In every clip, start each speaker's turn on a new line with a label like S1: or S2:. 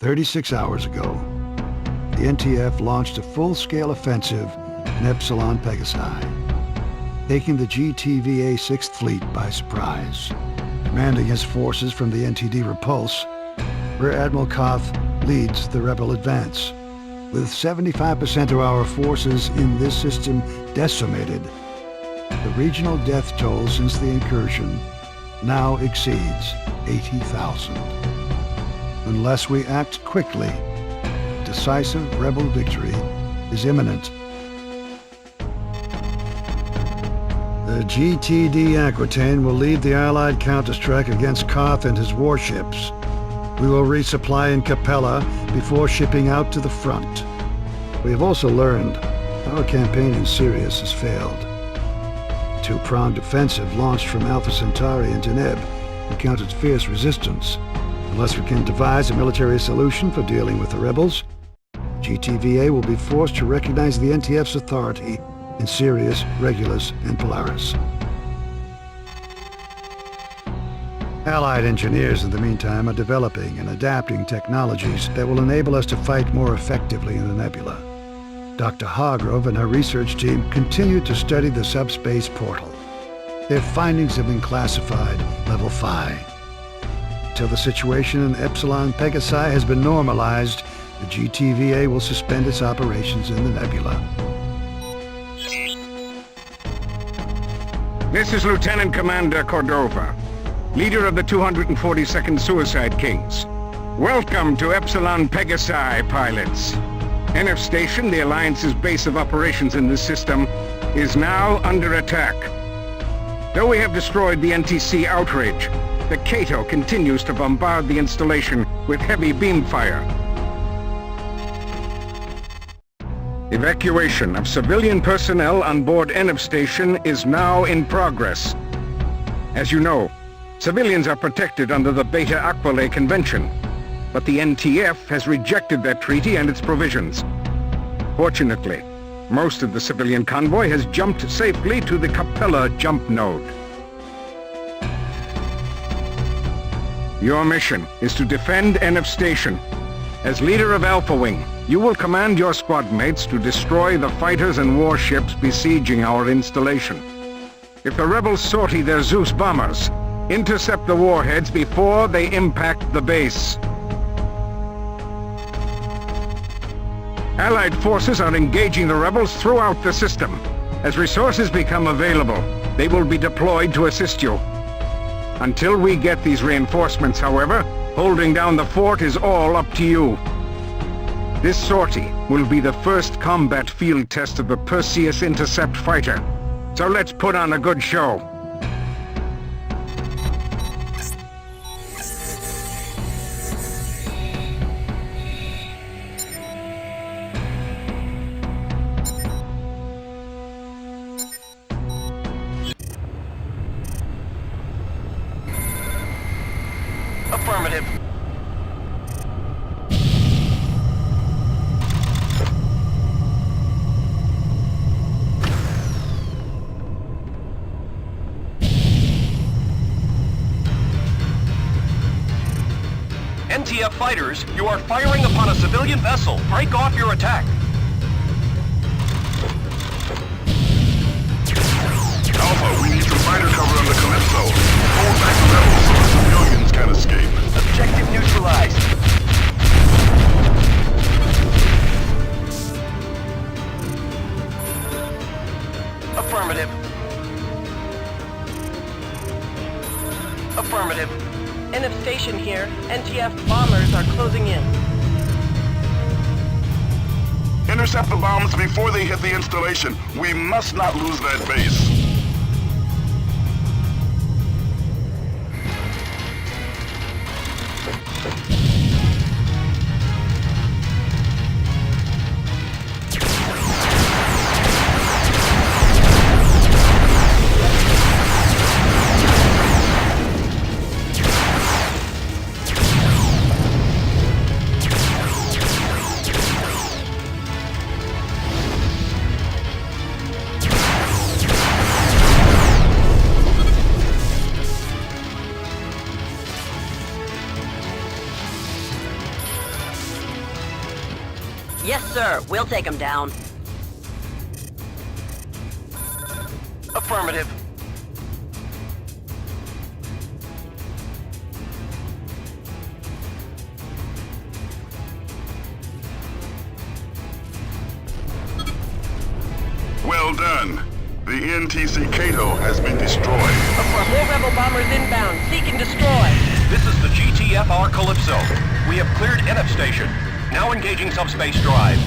S1: 36 hours ago, the NTF launched a full-scale offensive in Epsilon Pegasi, taking the GTVA 6th Fleet by surprise. Commanding his forces from the NTD Repulse, Rear Admiral Koth leads the rebel advance. With 75% of our forces in this system decimated, the regional death toll since the incursion now exceeds 80,000. Unless we act quickly, decisive rebel victory is imminent. The GTD Aquitaine will lead the Allied counterstrike against Koth and his warships. We will resupply in Capella before shipping out to the front. We have also learned our campaign in Sirius has failed. A two-pronged offensive launched from Alpha Centauri and Deneb encountered fierce resistance. Unless we can devise a military solution for dealing with the rebels, GTVA will be forced to recognize the NTF's authority in Sirius, Regulus, and Polaris. Allied engineers, in the meantime, are developing and adapting technologies that will enable us to fight more effectively in the nebula. Dr. Hargrove and her research team continue to study the subspace portal. Their findings have been classified Level 5. Until the situation in Epsilon Pegasi has been normalized, the GTVA will suspend its operations in the nebula.
S2: This is Lieutenant Commander Cordova, leader of the 242nd Suicide Kings. Welcome to Epsilon Pegasi, pilots. NF Station, the Alliance's base of operations in this system, is now under attack. Though we have destroyed the NTC Outrage, the Cato continues to bombard the installation with heavy beam fire. Evacuation of civilian personnel on board NF Station is now in progress. As you know, civilians are protected under the Beta Aquila Convention, but the NTF has rejected that treaty and its provisions. Fortunately, most of the civilian convoy has jumped safely to the Capella jump node. Your mission is to defend NF Station. As leader of Alpha Wing, you will command your squad mates to destroy the fighters and warships besieging our installation. If the rebels sortie their Zeus bombers, intercept the warheads before they impact the base. Allied forces are engaging the rebels throughout the system. As resources become available, they will be deployed to assist you. Until we get these reinforcements, however, holding down the fort is all up to you. This sortie will be the first combat field test of the Perseus Intercept fighter. So let's put on a good show.
S3: Affirmative. NTF fighters, you are firing upon a civilian vessel. Break off your attack.
S4: Alpha, we need some fighter cover on the Calypso. Hold back the rebels so the civilians can escape.
S3: Objective neutralized. Affirmative. Affirmative.
S5: NF Station here. NTF bombers are closing in.
S4: Intercept the bombs before they hit the installation. We must not lose that base.
S6: sir. We'll take him down.
S3: Affirmative.
S4: Well done. The NTC Cato has been destroyed.
S5: More rebel bombers inbound. Seek and destroy.
S3: This is the GTFR Calypso. We have cleared NF station. Now engaging subspace drive.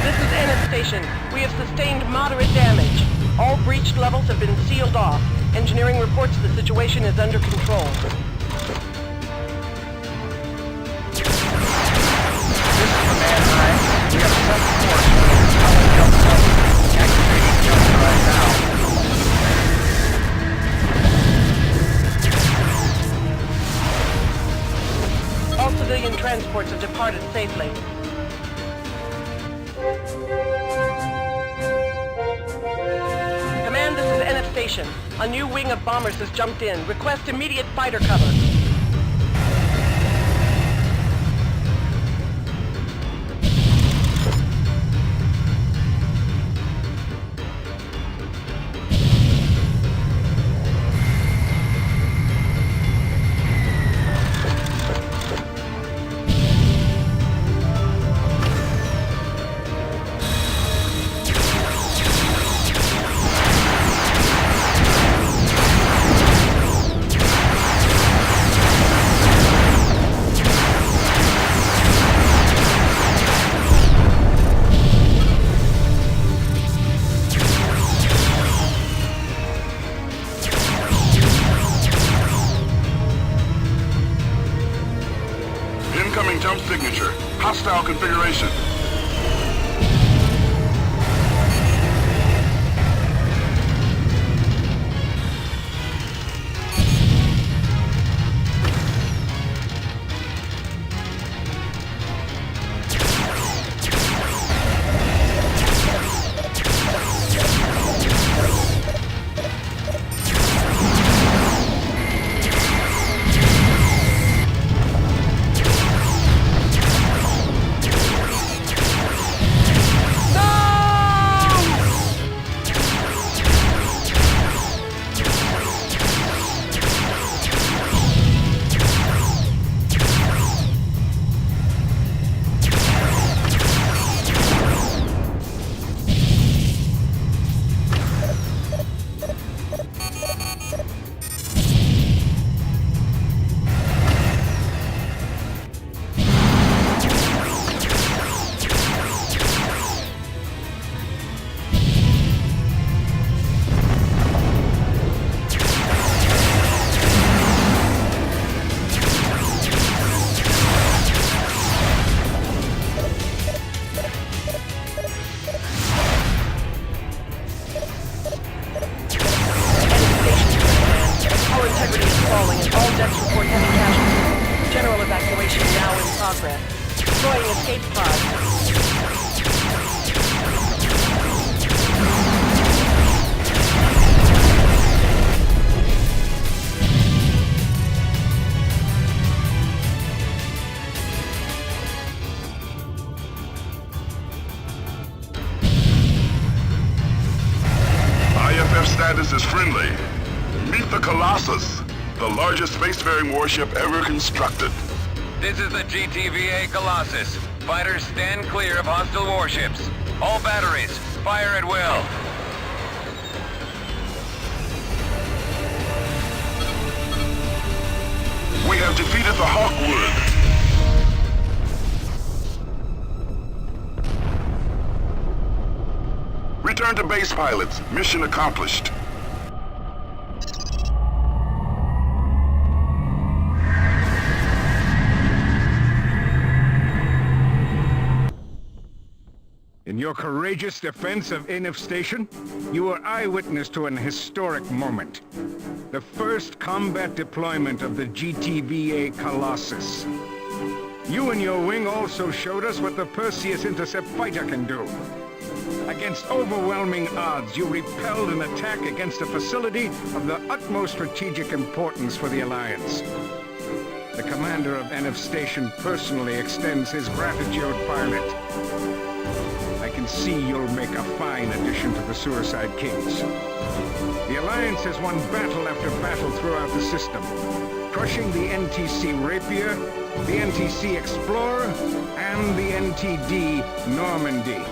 S5: This is NF station. We have sustained moderate damage. All breached levels have been sealed off. Engineering reports the situation is under control.
S3: We have set course for the propellant jump zone. Activating jump drive now.
S5: All civilian transports have departed safely. Command, this is NF Station. A new wing of bombers has jumped in. Request immediate fighter cover.
S4: Incoming jump signature. Hostile configuration. Destroying escape pods. IFF status is friendly. Meet the Colossus, the largest spacefaring warship ever constructed.
S7: This is the GTVA Colossus. Fighters stand clear of hostile warships. All batteries, fire at will.
S4: We have defeated the Hawkwood. Return to base, pilots. Mission accomplished.
S2: In your courageous defense of NF Station, you were eyewitness to an historic moment. The first combat deployment of the GTVA Colossus. You and your wing also showed us what the Perseus Intercept fighter can do. Against overwhelming odds, you repelled an attack against a facility of the utmost strategic importance for the Alliance. commander of NF Station personally extends his gratitude, pilot. I can see you'll make a fine addition to the Suicide Kings. The Alliance has won battle after battle throughout the system, crushing the NTC Rapier, the NTC Explorer, and the NTD Normandy.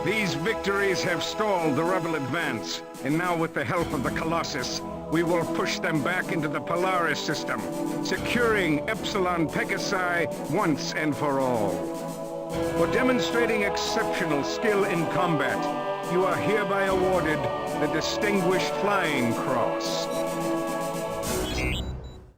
S2: These victories have stalled the rebel advance, and now with the help of the Colossus, we will push them back into the Polaris system, securing Epsilon Pegasi once and for all. For demonstrating exceptional skill in combat, you are hereby awarded the Distinguished Flying Cross.